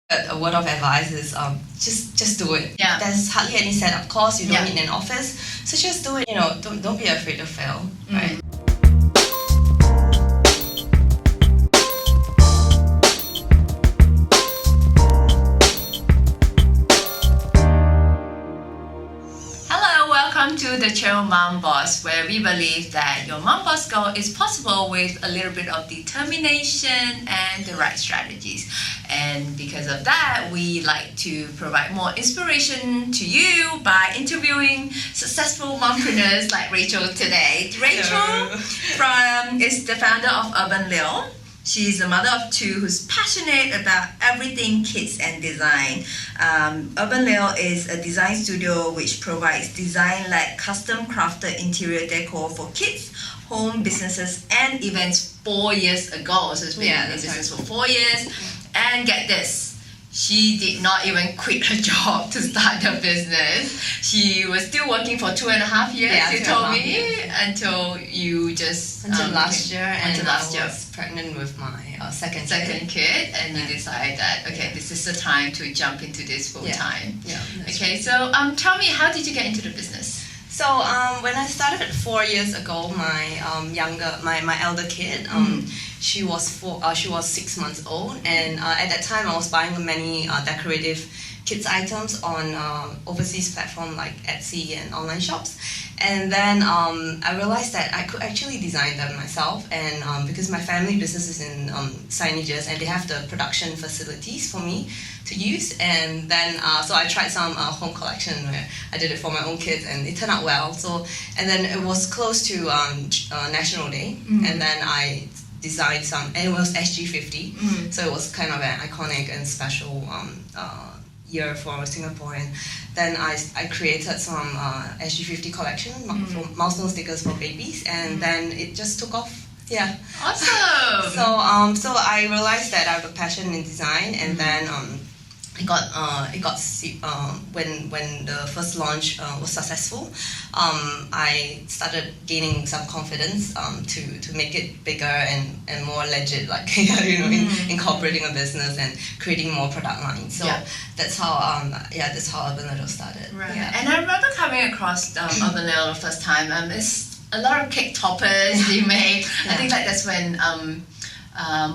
A word of advice is just do it. Yeah. There's hardly any setup costs. You don't need an office, so just do it. Don't be afraid to fail, right? Welcome to the channel MomBoss, where we believe that your MomBoss goal is possible with a little bit of determination and the right strategies. And because of that, we like to provide more inspiration to you by interviewing successful mompreneurs like Rachel today. Rachel is the founder of Abimael. She's a mother of two who's passionate about everything kids and design. Abimael is a design studio which provides design-led, custom-crafted interior decor for kids, home businesses, and events 4 years ago. So it's been in business for 4 years. And get this, she did not even quit her job to start the business. She was still working for 2.5 years, you told me, until you just... Until last year, I was pregnant with my second kid, and you decided that, okay, this is the time to jump into this full time. Yeah. Okay, right. So tell me, how did you get into the business? So when I started 4 years ago, my elder kid, she was 6 months old, and at that time I was buying many decorative kids items on overseas platform like Etsy and online shops. And then I realized that I could actually design them myself, and because my family business is in signages and they have the production facilities for me to use. And then so I tried some home collection where I did it for my own kids, and it turned out well. And then it was close to National Day, and then I designed some, and it was SG50, so it was kind of an iconic and special year for Singapore. And then I created some SG50 collection for milestone stickers for babies, and then it just took off. Yeah. Awesome. So I realized that I have a passion in design, and then when the first launch was successful, I started gaining some confidence to make it bigger and more legit, like incorporating a business and creating more product lines. So that's how Abimael started. Right. Yeah. And I remember coming across Abimael the first time. It's a lot of cake toppers you made. I think that's when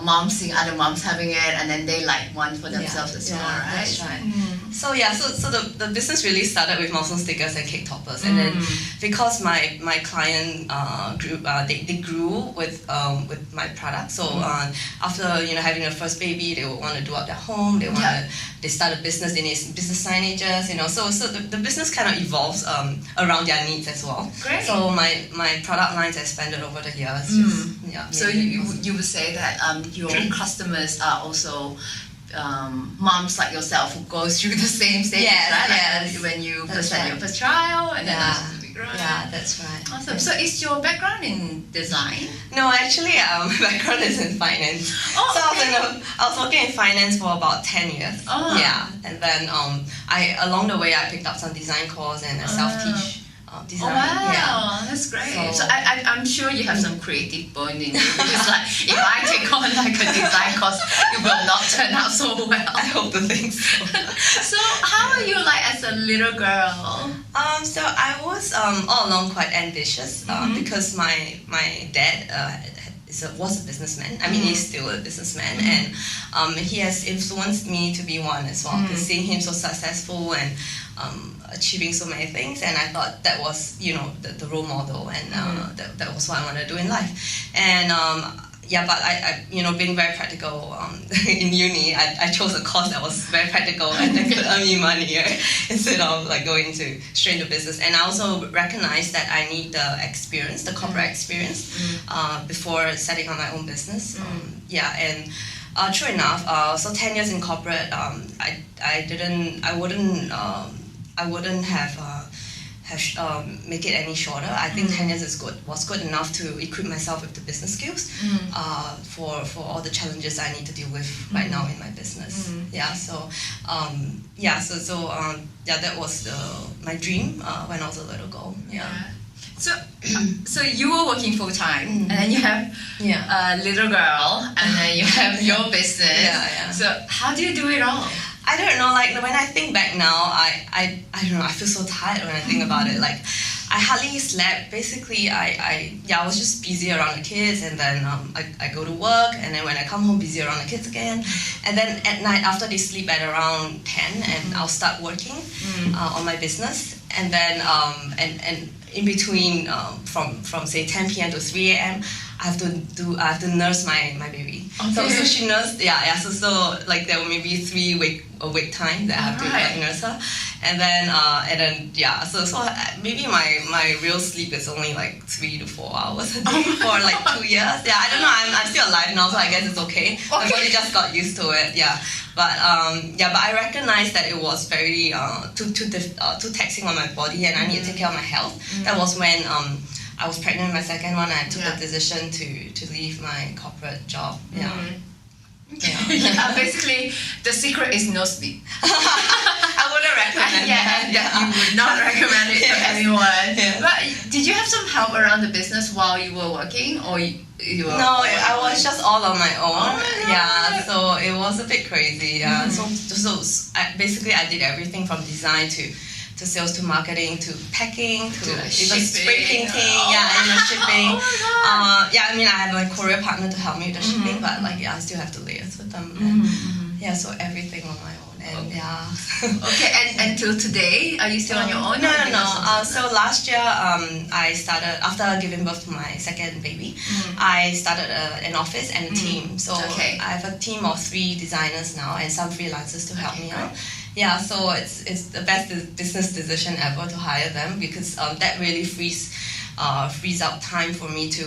moms seeing other moms having it, and then they like one for themselves as well, right? That's right. So the business really started with milestone stickers and cake toppers, and then because my client group they grew with my product. So after having a first baby, they would want to do out their home. They start a business. They need business signages. So the business kind of evolves around their needs as well. Great. So my product lines expanded over the years. So you would say that your customers are also moms like yourself who go through the same stages, right? Yes. Like when you first had your first child, and then yeah, that's right. Awesome. So is your background in design? No, actually, my background is in finance. I was working in finance for about 10 years. Yeah, and then along the way I picked up some design course and self-teach. Design. Oh wow, that's great. So I'm sure you have some creative bone in you, because like if I take on like a design course, it will not turn out so well. I hope to think so. So how are you like as a little girl? So I was all along quite ambitious because my dad was a businessman. I mean, he's still a businessman, and he has influenced me to be one as well. Because seeing him so successful and achieving so many things, and I thought that was the role model, and that was what I wanted to do in life. And but I being very practical in uni, I chose a course that was very practical and that could earn me money, right? Instead of like going straight into business. And I also recognized that I need the experience, the corporate experience, before setting up my own business. And true enough, so 10 years in corporate, I wouldn't have make it any shorter. I think 10 years was good enough to equip myself with the business skills for all the challenges I need to deal with right now in my business. That was my dream when I was a little girl. So you were working full time, and then you have a little girl, and then you have your business. So how do you do it all? I don't know. Like when I think back now, I don't know. I feel so tired when I think about it. Like I hardly slept. Basically, I was just busy around the kids, and then I go to work, and then when I come home, busy around the kids again, and then at night after they sleep at around 10, and I'll start working on my business, and then and in between from say 10 p.m. to 3 a.m. I have to nurse my baby. Okay. So she nursed, so like there were maybe 3 awake time that I have to like, nurse her, and then so maybe my real sleep is only like 3 to 4 hours a day for like 2 years. I don't know. I'm still alive now, so I guess it's okay. My body just got used to it. But I recognized that it was very too taxing on my body, and I need to take care of my health. That was when I was pregnant with my second one, and I took the decision to leave my corporate job. Basically, the secret is no sleep. I wouldn't recommend that. You would not recommend it to anyone. But did you have some help around the business while you were working, or you were? No, I was just all on my own. So it was a bit crazy. So I did everything from design to sales to marketing to packing to even spray painting, and shipping. I mean, I have a courier partner to help me with the shipping, but I still have to liaise with them. And, so everything on my own. And Okay, and till today, are you still on your own? No. So last year, I started after giving birth to my second baby. I started an office and a team. So I have a team of 3 designers now and some freelancers to help me out. So it's the best business decision ever to hire them, because that really frees up time for me to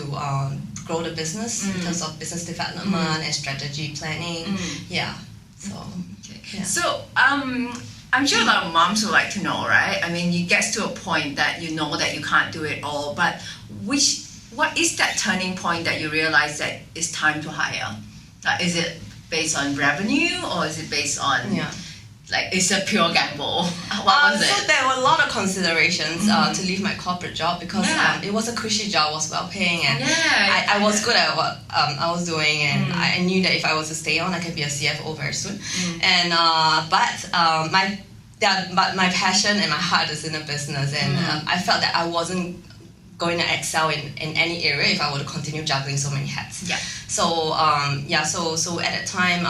grow the business in terms of business development and strategy planning. So I'm sure a lot of moms would like to know, right? I mean, it gets to a point that you know that you can't do it all, but what is that turning point that you realize that it's time to hire? Is it based on revenue, or is it based on like it's a pure gamble? What was it? So there were a lot of considerations to leave my corporate job, because it was a cushy job, was well paying, and I was good at what I was doing, and I knew that if I was to stay on, I could be a CFO very soon. And but my passion and my heart is in the business, and I felt that I wasn't going to excel in any area if I were to continue juggling so many hats. So so at that time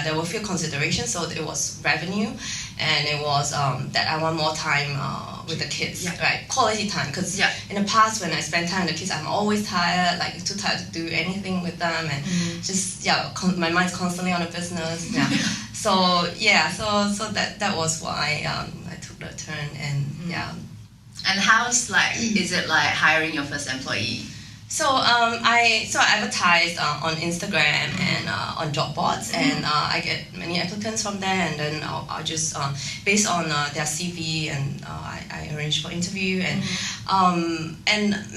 there were a few considerations. So it was revenue, and it was that I want more time with the kids, right? Quality time, because in the past when I spend time with the kids, I'm always tired, like too tired to do anything with them, and just my mind's constantly on the business. So that was why I took the turn, and And how's is it like hiring your first employee? So I advertised on Instagram and on job boards, and I get many applicants from there, and then I'll just based on their CV, and I arrange for interview, and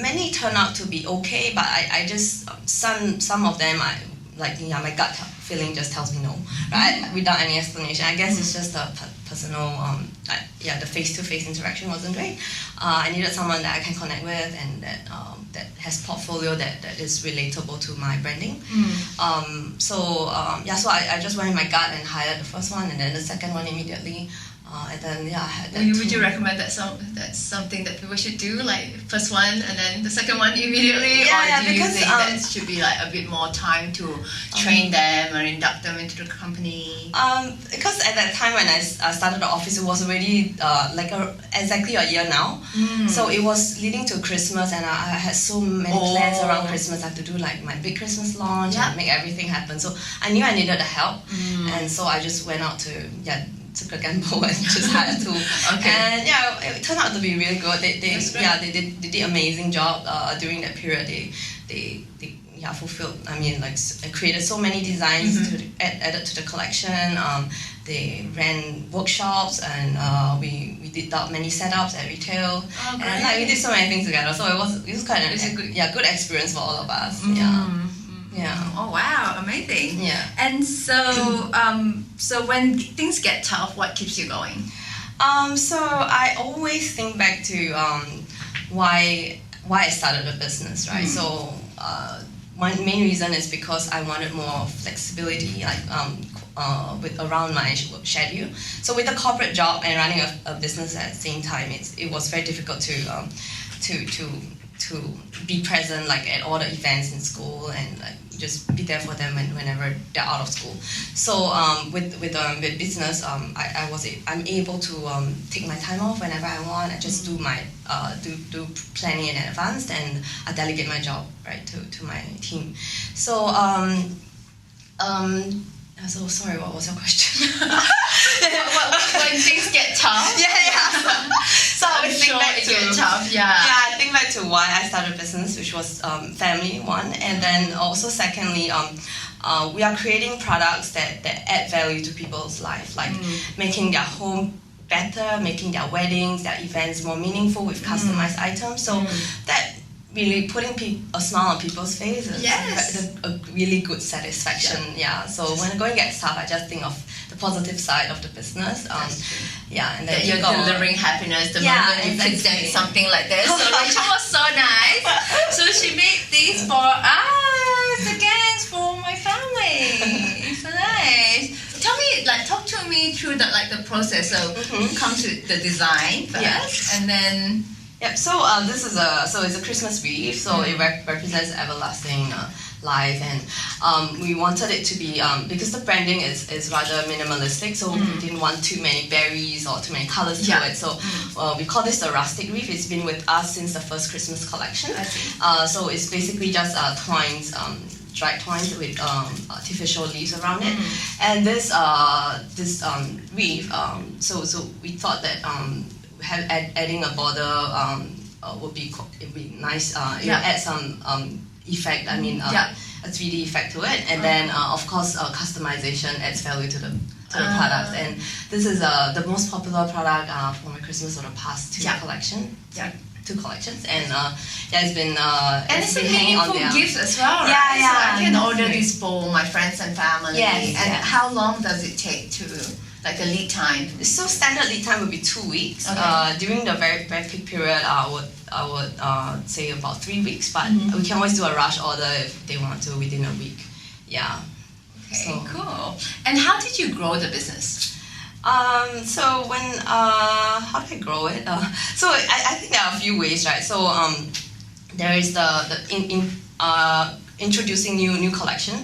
many turn out to be okay, but I just some of them my gut feeling just tells me no, right? Without any explanation. I guess it's just a personal, the face-to-face interaction wasn't great. I needed someone that I can connect with, and that has portfolio that is relatable to my branding. So I just went with my gut and hired the first one, and then the second one immediately. And then I had that. Would you recommend that's something that people should do, like first one and then the second one immediately, or do you think that should be like a bit more time to train them or induct them into the company? Because at that time when I started the office, it was already exactly a year now. So it was leading to Christmas, and I had so many plans around Christmas. I have to do like my big Christmas launch and make everything happen. So I knew I needed the help, and so I just went out to took a gamble and just had to. And it turned out to be really good. They did amazing job during that period. They fulfilled. I mean, created so many designs added to the collection. They ran workshops, and we did many setups at retail, and we did so many things together. So it was kind of a good experience for all of us. Oh wow, amazing. And so so when things get tough, what keeps you going? So I always think back to why I started a business, right? So one main reason is because I wanted more flexibility, like with around my schedule. So with a corporate job and running a business at the same time, it was very difficult to be present like at all the events in school and like just be there for them whenever they're out of school. So with business, I'm able to take my time off whenever I want. I just do my do planning in advance, and I delegate my job right to my team. So so sorry, what was your question? When things get tough. Yeah. So I I'm sure it gets tough. Yeah, I think back to why I started business, which was family, one, and then also secondly, we are creating products that add value to people's life, like making their home better, making their weddings, their events more meaningful with customized items. So that really putting a smile on people's faces. Yes. A really good satisfaction. Yeah. So when going gets tough, I just think of the positive side of the business. Yeah, and then that you're delivering happiness the moment you present something like this. So Rachel was so nice. So she made these for us, the gangs, for my family. So nice. Talk to me through the process. So come to the design first, and then. Yep. So this is it's a Christmas wreath. So it represents everlasting life, and we wanted it to be because the branding is rather minimalistic. So we didn't want too many berries or too many colors to it. So we call this the rustic wreath. It's been with us since the first Christmas collection. I see. So it's basically just twines. Dried twines with artificial leaves around it, and this wreath. So we thought that adding a border would be nice. It will add some effect. I mean, a 3D effect to it, and then of course customization adds value to the product. And this is the most popular product for my Christmas for the past two collections. Two collections, and it's been it's a meaningful gift as well, right? So I can order this for my friends and family. Yes. How long does it take to, like the lead time? So standard lead time would be 2 weeks. Okay. During the very very peak period, I would say about 3 weeks, but we can always do a rush order if they want to within a week. Yeah. Okay, cool. And how did you grow the business? So when how do I grow it? So I think there are a few ways, right? So there is introducing new collection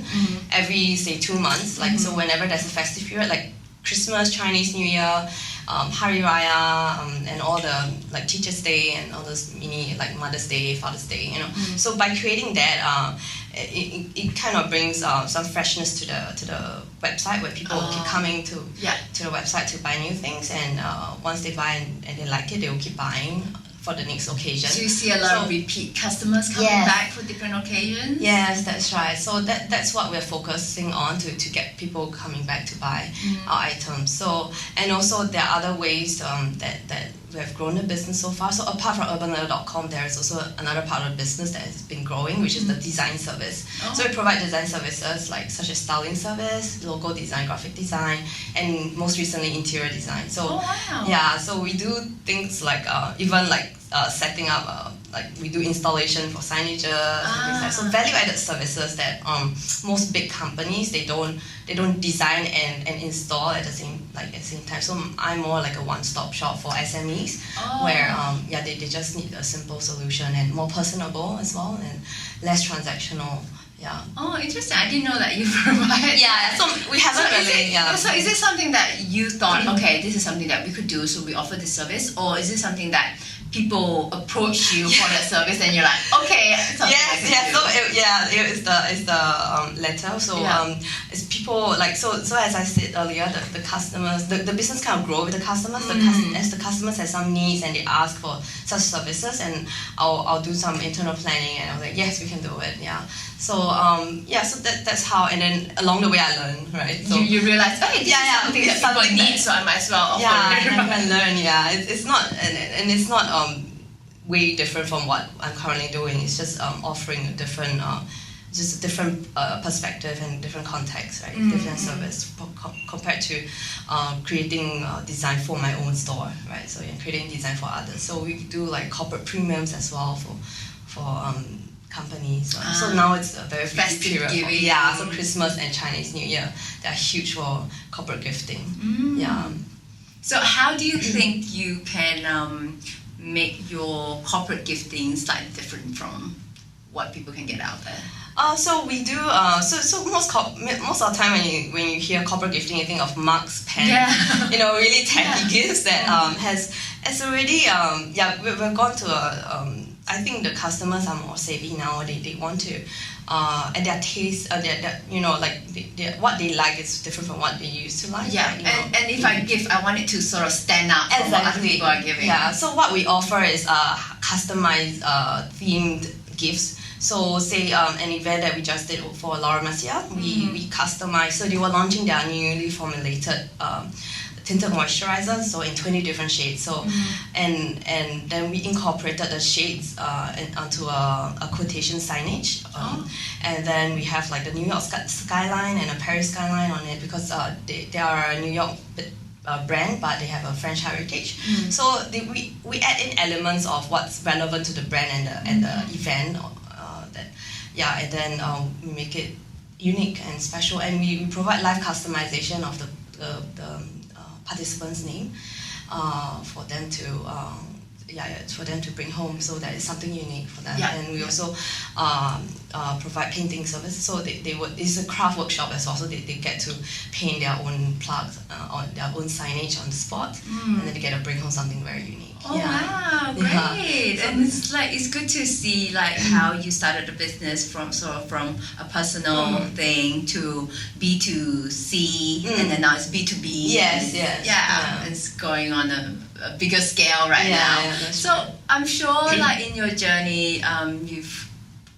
every say 2 months. Like so whenever there's a festive period, like Christmas, Chinese New Year, Hari Raya, and all the like Teachers' Day and all those mini like Mother's Day, Father's Day, you know. So by creating that, it kind of brings some freshness to the website where people keep coming to the website to buy new things, and once they buy and they like it, they will keep buying for the next occasion. So you see a lot of repeat customers coming back for different occasions? Yes, that's right. So that's what we're focusing on to get people coming back to buy our items. So, and also there are other ways that we have grown the business so far. So apart from Abimael.com, there is also another part of the business that has been growing, which is the design service. So we provide design services such as styling service, logo design, graphic design, and most recently interior design. So so we do things like even like setting up like we do installation for signages and things like so value-added services that most big companies they don't design and install at the same time. So I'm more like a one-stop shop for SMEs where they just need a simple solution and more personable as well and less transactional. Yeah. Oh, interesting. I didn't know that you provide. Yeah, so we haven't So is it something that you thought, okay, this is something that we could do, so we offer this service, or is it something that people approach you for that service and you're like, okay, yes. So it's the letter. So it's people like so as I said earlier, the customers, the business kind of grow with the customers. As the customers have some needs and they ask for such services, and I'll do some internal planning, and I'm like, yes, we can do it. Yeah. So so that's how, and then along the way I learn, right? So you realize, hey, this is something that people need, so I might as well offer it. And I can learn. Yeah, it's not, and it's not way different from what I'm currently doing. It's just offering a different, perspective and different context, right? Different service compared to creating design for my own store, right? So creating design for others. So we do like corporate premiums as well for companies. So now it's a very festive period. Yeah, so Christmas and Chinese New Year, they're huge for corporate gifting. Yeah. So how do you think you can make your corporate gifting slightly different from what people can get out there? So we do. So most of the time when you hear corporate gifting, you think of mugs, pens, really tacky gifts that has already. We've gone to a. I think the customers are more savvy now. They want to, and their taste, what they like is different from what they used to like. Yeah, and if I give, I want it to sort of stand out from what other people are giving. Yeah. So what we offer is customized themed gifts. So say an event that we just did for Laura Mercier, we customized. So they were launching their newly formulated tinted moisturizer, so in 20 different shades. So and then we incorporated the shades onto a quotation signage, and then we have like the New York skyline and a Paris skyline on it, because they are a New York brand, but they have a French heritage. So we add in elements of what's relevant to the brand and the event. And then we make it unique and special, and we provide live customization of the participant's name for them to bring home, so that is something unique for them. And we also provide painting services, so it's a craft workshop as well, so they get to paint their own plugs on their own signage on the spot, and then they get to bring home something very unique. Wow, great! And it's good to see how you started the business from a personal thing to B2C, and then now it's B2B. Yes. It's going on a bigger scale right now. So I'm sure in your journey, you've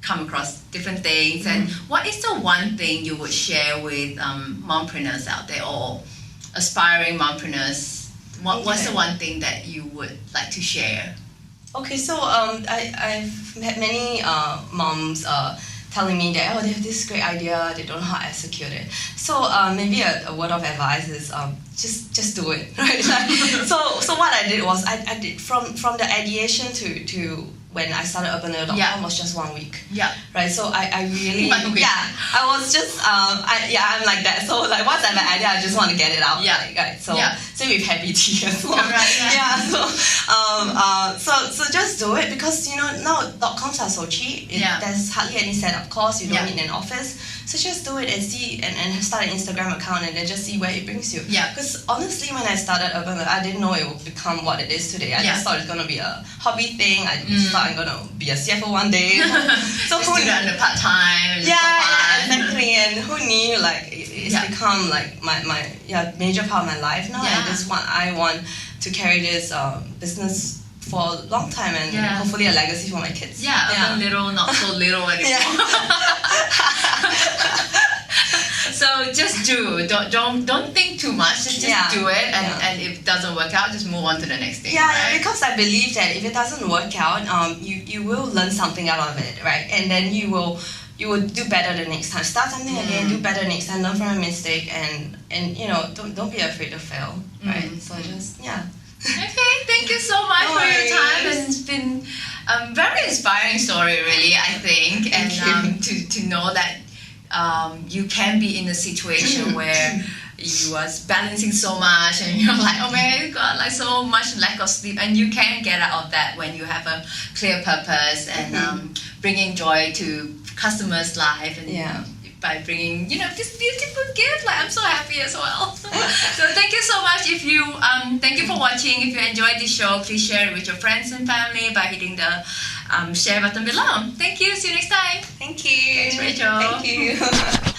come across different things. And what is the one thing you would share with mompreneurs out there, or aspiring mompreneurs? What's the one thing that you would like to share? Okay, so I've had many moms telling me that they have this great idea, they don't know how to execute it. So maybe a word of advice is just do it, right? So what I did was I did from the ideation to when I started Abimael.com was just 1 week. Right. So I really I was just I'm like that. So once I have an idea, I just want to get it out. So same with Happy Tea as well. So just do it, because now .coms are so cheap. There's hardly any setup costs. You don't need an office. So just do it and see, and start an Instagram account, and then just see where it brings you. Because honestly, when I started Abimael, I didn't know it would become what it is today. I just thought it's gonna be a hobby thing. I just thought I'm gonna be a CFO one day. So who knew that part time? Exactly. And who knew it's become my major part of my life now. And this one, I want to carry this business for a long time, and hopefully a legacy for my kids. Little, not so little anymore. So just do. Don't think too much. Just do it, and if it doesn't work out, just move on to the next thing. Right? Because I believe that if it doesn't work out, you will learn something out of it, right? And then you will do better the next time. Start something again, do better next time, learn from a mistake, and don't be afraid to fail, right? So just Okay, thank you so much for your time. It's been a very inspiring story, really, I think. And to know that you can be in a situation where you are balancing so much, and you're like, oh man, you got so much lack of sleep, and you can get out of that when you have a clear purpose and bringing joy to customers' life, and by bringing this beautiful gift. I'm so happy as well. So thank you so much. If you thank you for watching. If you enjoyed this show, please share it with your friends and family by hitting the share button below. Thank you. See you next time. Thank you. Thanks, Rachel. Thank you.